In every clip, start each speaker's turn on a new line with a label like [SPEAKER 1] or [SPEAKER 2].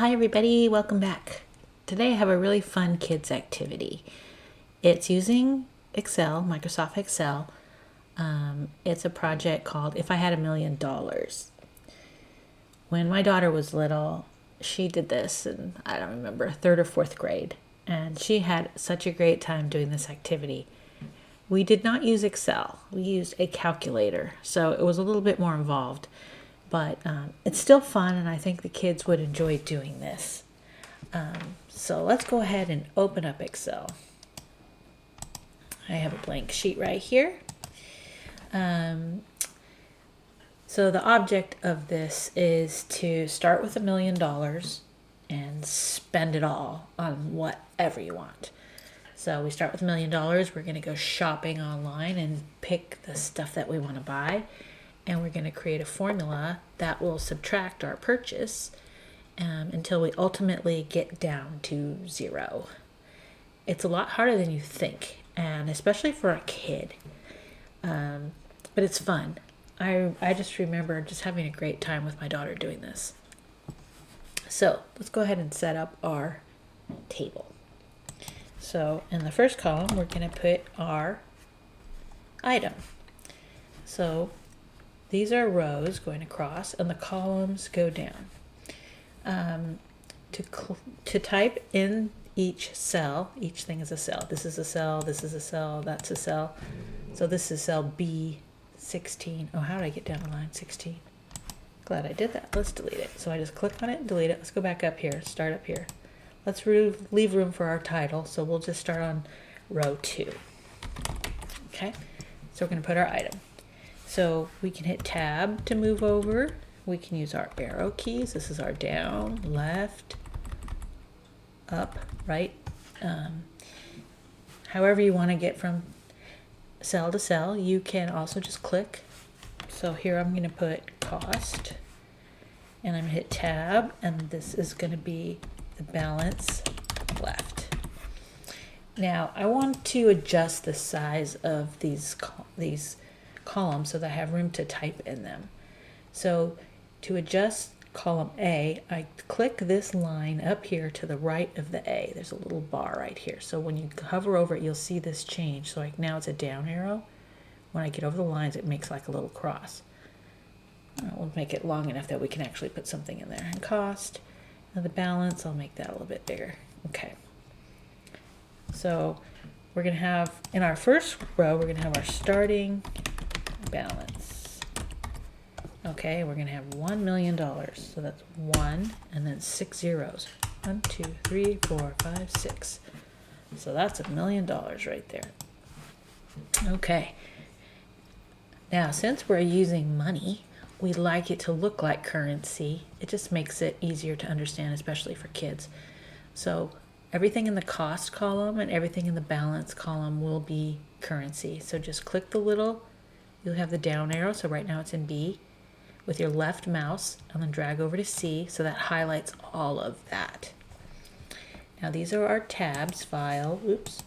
[SPEAKER 1] Hi everybody, welcome back. Today I have a really fun kids activity. It's using Excel, Microsoft Excel. It's a project called If I Had $1,000,000. When my daughter was little, she did this in, I don't remember, third or fourth grade. And she had such a great time doing this activity. We did not use Excel. We used a calculator, so it was a little bit more involved. But it's still fun, and I think the kids would enjoy doing this. So let's go ahead and open up Excel. I have a blank sheet right here. So the object of this is to start with $1,000,000 and spend it all on whatever you want. So we start with $1,000,000. We're going to go shopping online and pick the stuff that we want to buy. And we're going to create a formula that will subtract our purchase until we ultimately get down to zero. It's a lot harder than you think, and especially for a kid. But it's fun. I just remember just having a great time with my daughter doing this. So let's go ahead and set up our table. So in the first column, we're going to put our item. So these are rows going across, and the columns go down. To type in each cell, each thing is a cell. This is a cell, this is a cell, that's a cell. So this is cell B16. Oh, how did I get down to line 16? Glad I did that. Let's delete it. So I just click on it and delete it. Let's go back up here, start up here. Let's leave room for our title, so we'll just start on row 2. Okay, so we're going to put our item. So we can hit tab to move over. We can use our arrow keys. This is our down, left, up, right. However you want to get from cell to cell. You can also just click. So here I'm going to put cost, and I'm going to hit tab, and this is going to be the balance left. Now I want to adjust the size of these columns so that I have room to type in them. So to adjust column A, I click this line up here to the right of the A. There's a little bar right here. So when you hover over it, you'll see this change. So like now it's a down arrow. When I get over the lines, it makes like a little cross. We'll make it long enough that we can actually put something in there. And cost, and the balance, I'll make that a little bit bigger. Okay. So we're going to have, in our first row, we're going to have our starting balance. Okay, we're going to have $1,000,000. So that's 1 and then 6 zeros. 1, 2, 3, 4, 5, 6. So that's $1,000,000 right there. Okay. Now, since we're using money, we like it to look like currency. It just makes it easier to understand, especially for kids. So everything in the cost column and everything in the balance column will be currency. So just click the little, you'll have the down arrow. So right now it's in B. With your left mouse, and then drag over to C, so that highlights all of that. Now these are our tabs, file, oops.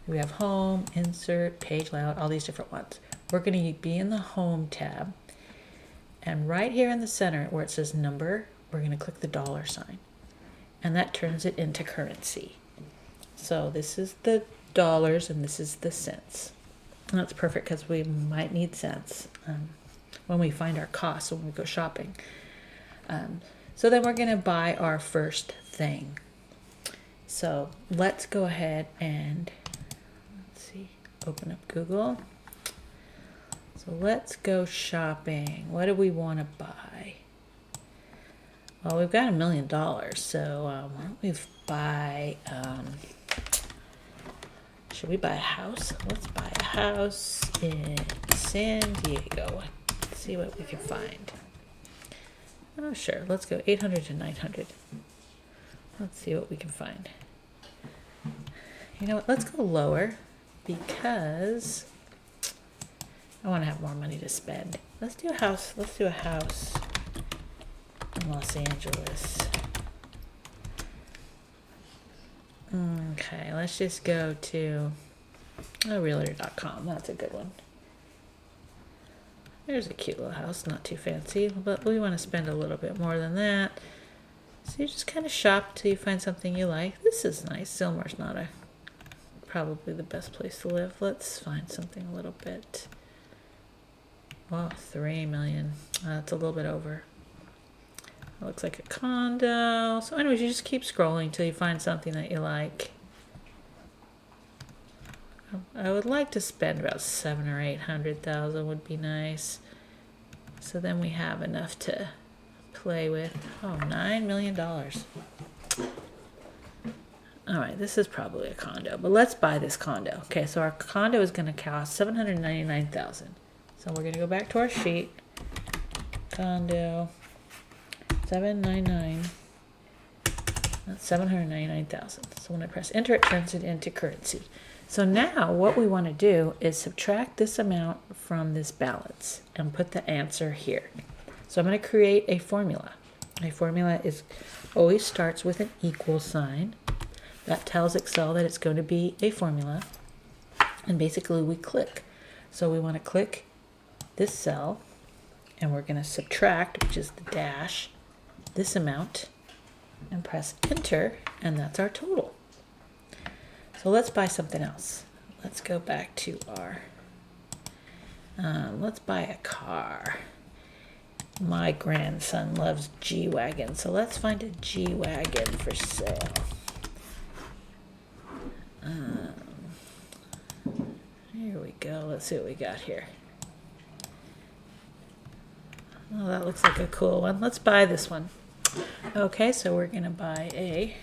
[SPEAKER 1] We have home, insert, page layout, all these different ones. We're going to be in the home tab, and right here in the center where it says number, we're going to click the $sign, and that turns it into currency. So this is the dollars and this is the cents. And that's perfect because we might need cents when we find our costs when we go shopping. So then we're going to buy our first thing. So let's go ahead and open up Google. So let's go shopping. What do we want to buy? Well, we've got $1,000,000, so why don't we buy, should we buy a house? Let's buy a house in San Diego. Let's see what we can find. Oh, sure. Let's go 800 to 900. Let's see what we can find. You know what? Let's go lower because I want to have more money to spend. Let's do a house. Let's do a house in Los Angeles. Okay, let's just go to realtor.com. That's a good one. There's a cute little house, not too fancy, but we want to spend a little bit more than that. So you just kind of shop till you find something you like. This is nice. Sylmar's not probably the best place to live. Let's find something a little bit. Oh, 3 million. That's a little bit over. It looks like a condo. So anyways, you just keep scrolling till you find something that you like. I would like to spend about 700,000 or 800,000 would be nice. So then we have enough to play with. Oh, $9 million. All right, this is probably a condo, but let's buy this condo. Okay, so our condo is going to cost 799,000. So we're going to go back to our sheet. Condo 799. That's 799,000. So when I press enter, it turns it into currency. So now what we want to do is subtract this amount from this balance and put the answer here. So I'm going to create a formula. A formula always starts with an equal sign. That tells Excel that it's going to be a formula. And basically we click. So we want to click this cell and we're going to subtract, which is the dash, this amount, and press enter, and that's our total. So let's buy something else. Let's go back to our, let's buy a car. My grandson loves G-Wagon, so let's find a G-Wagon for sale. Here we go. Let's see what we got here. Oh, that looks like a cool one. Let's buy this one. Okay, so we're going to buy a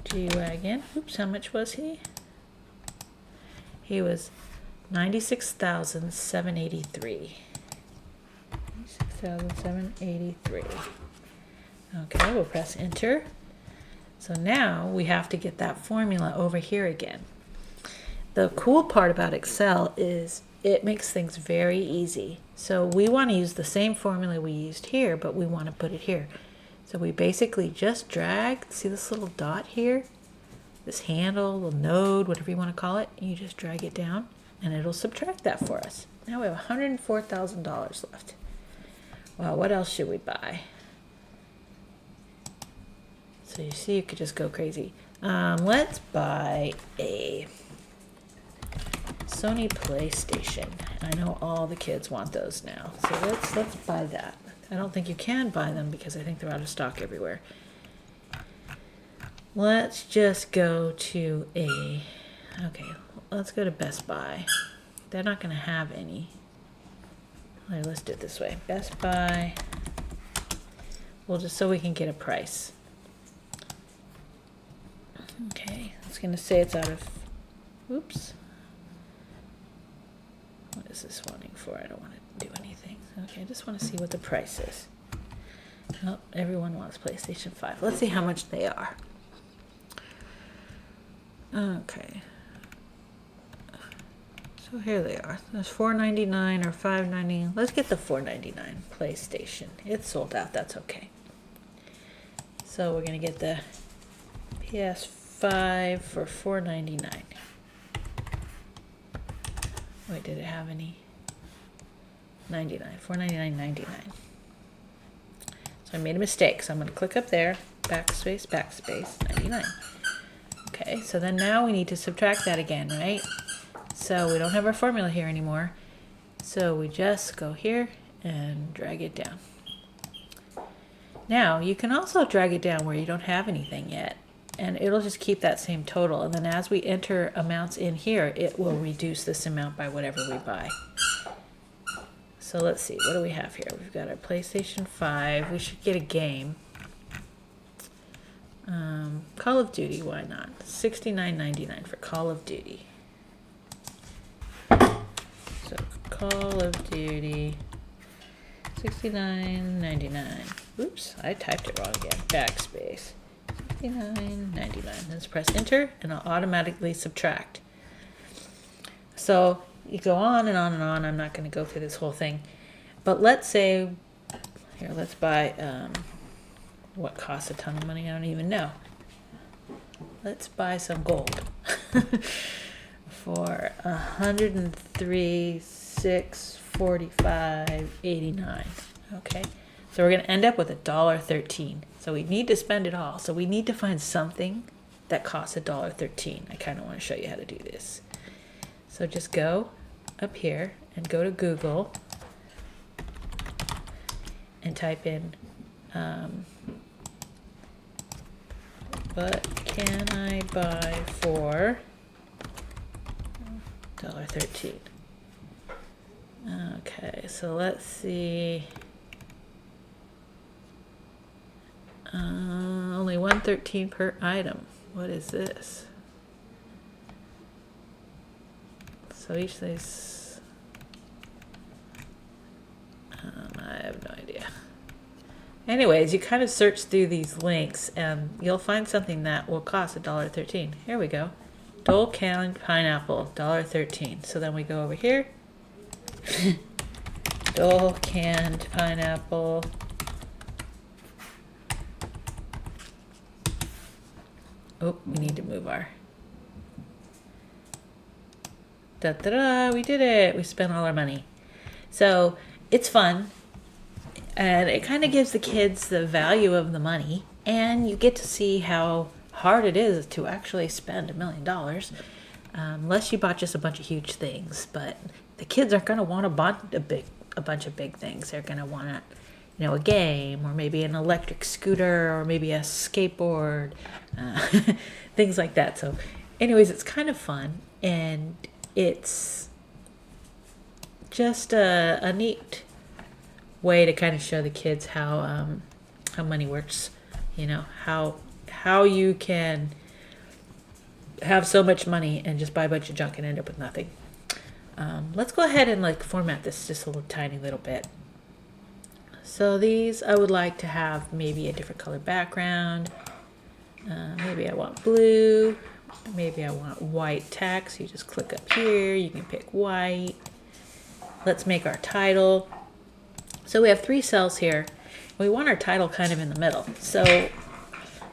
[SPEAKER 1] G-Wagon. Oops, how much was he? He was $96,783. $96,783. Okay, we'll press enter. So now we have to get that formula over here again. The cool part about Excel is it makes things very easy. So we want to use the same formula we used here, but we want to put it here. So we basically just drag, see this little dot here? This handle, little node, whatever you want to call it. You just drag it down and it'll subtract that for us. Now we have $104,000 left. Well, what else should we buy? So you see, you could just go crazy. Let's buy a Sony PlayStation. I know all the kids want those now. So let's buy that. I don't think you can buy them because I think they're out of stock everywhere. Let's just go to let's go to Best Buy. They're not going to have any. All right, let's do it this way. Best Buy. Well, just so we can get a price. Okay, it's going to say it's out of, oops. What is this wanting for? I don't want to do anything. Okay, I just want to see what the price is. Oh, everyone wants PlayStation 5. Let's see how much they are. Okay. So here they are. There's $4.99 or $5.99. Let's get the $4.99 PlayStation. It's sold out. That's okay. So we're going to get the PS5 for $4.99. Wait, did it have any? 99. $4.99.99. So I made a mistake. So I'm going to click up there. Backspace, backspace, 99. Okay, so then now we need to subtract that again, right? So we don't have our formula here anymore. So we just go here and drag it down. Now, you can also drag it down where you don't have anything yet. And it'll just keep that same total. And then as we enter amounts in here, it will reduce this amount by whatever we buy. So let's see, what do we have here? We've got our PlayStation 5. We should get a game. Call of Duty, why not? $69.99 for Call of Duty. So Call of Duty, $69.99. Oops, I typed it wrong again. Backspace. $69.99. Let's press enter and I'll automatically subtract. So you go on and on and on. I'm not going to go through this whole thing. But let's say, here, let's buy, what costs a ton of money? I don't even know. Let's buy some gold for $103,645.89. Okay, So we're going to end up with $1.13. So we need to spend it all. So we need to find something that costs $1.13. I kind of want to show you how to do this. So just go up here and go to Google and type in what can I buy for $1.13? Okay, so let's see. Only $1.13 per item. What is this? So each of these, I have no idea. Anyways, you kind of search through these links and you'll find something that will cost $1.13. Here we go. Dole canned pineapple, $1.13. So then we go over here. Dole canned pineapple. Oh, we need to move our. Da-da-da, we did it. We spent all our money. So it's fun. And it kind of gives the kids the value of the money. And you get to see how hard it is to actually spend $1 million. Unless you bought just a bunch of huge things. But the kids aren't going to want to buy a bunch of big things. They're going to want a game, or maybe an electric scooter, or maybe a skateboard, things like that. So anyways, it's kind of fun, and it's just a neat way to kind of show the kids how money works, how you can have so much money and just buy a bunch of junk and end up with nothing. Let's go ahead and format this just a tiny little bit. So these I would like to have maybe a different color background. Maybe I want blue. Maybe I want white text. You just click up here. You can pick white. Let's make our title. So we have 3 cells here. We want our title kind of in the middle. So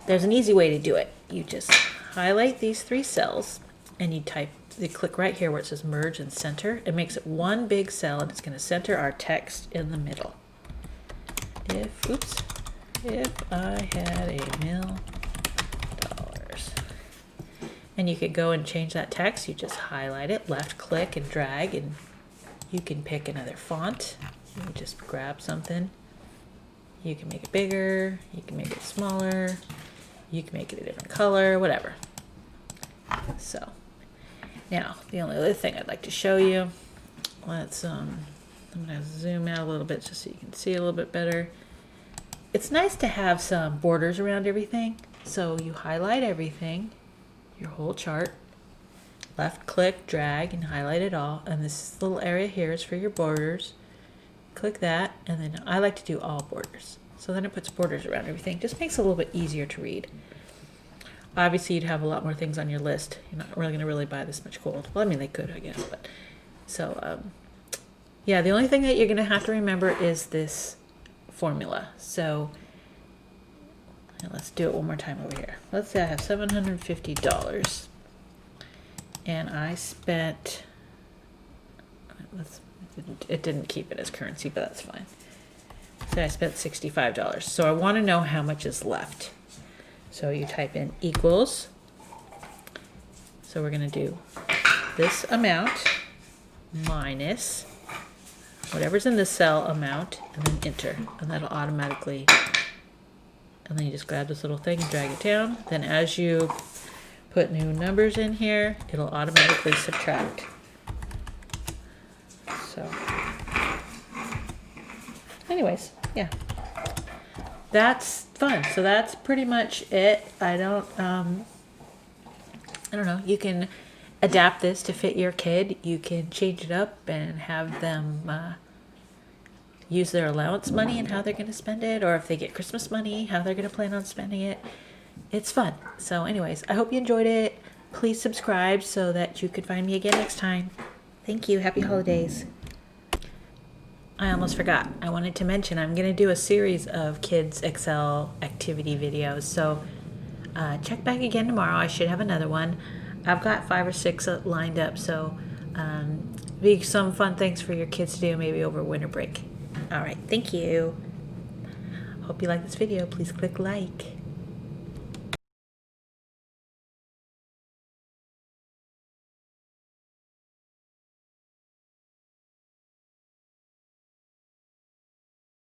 [SPEAKER 1] there's an easy way to do it. You just highlight these 3 cells and you click right here where it says merge and center. It makes it one big cell and it's going to center our text in the middle. If I had $1 million. And you could go and change that text. You just highlight it, left click and drag, and you can pick another font. You can just grab something. You can make it bigger, you can make it smaller, you can make it a different color, whatever. So now the only other thing I'd like to show you, I'm going to zoom out a little bit just so you can see a little bit better. It's nice to have some borders around everything. So you highlight everything, your whole chart, left click, drag, and highlight it all. And this little area here is for your borders. Click that, and then I like to do all borders. So then it puts borders around everything. Just makes it a little bit easier to read. Obviously, you'd have a lot more things on your list. You're not really going to buy this much gold. Well, I mean, they could, I guess. But so, yeah, the only thing that you're going to have to remember is this formula. So let's do it one more time over here. Let's say I have $750 and I spent, it didn't keep it as currency, but that's fine. So I spent $65. So I want to know how much is left. So you type in equals. So we're going to do this amount minus whatever's in the cell amount, and then enter, and that'll automatically, and then you just grab this little thing and drag it down. Then as you put new numbers in here, it'll automatically subtract. So anyways, yeah, that's fun. So that's pretty much it. I don't know, you can adapt this to fit your kid. You can change it up and have them use their allowance money and how they're going to spend it, or if they get Christmas money, how they're going to plan on spending it. It's fun. So anyways, I hope you enjoyed it. Please subscribe so that you can find me again next time. Thank you. Happy holidays. I almost forgot. I wanted to mention I'm going to do a series of kids Excel activity videos. So check back again tomorrow. I should have another one. I've got 5 or 6 lined up. So be some fun things for your kids to do maybe over winter break. All right. Thank you. Hope you like this video. Please click like.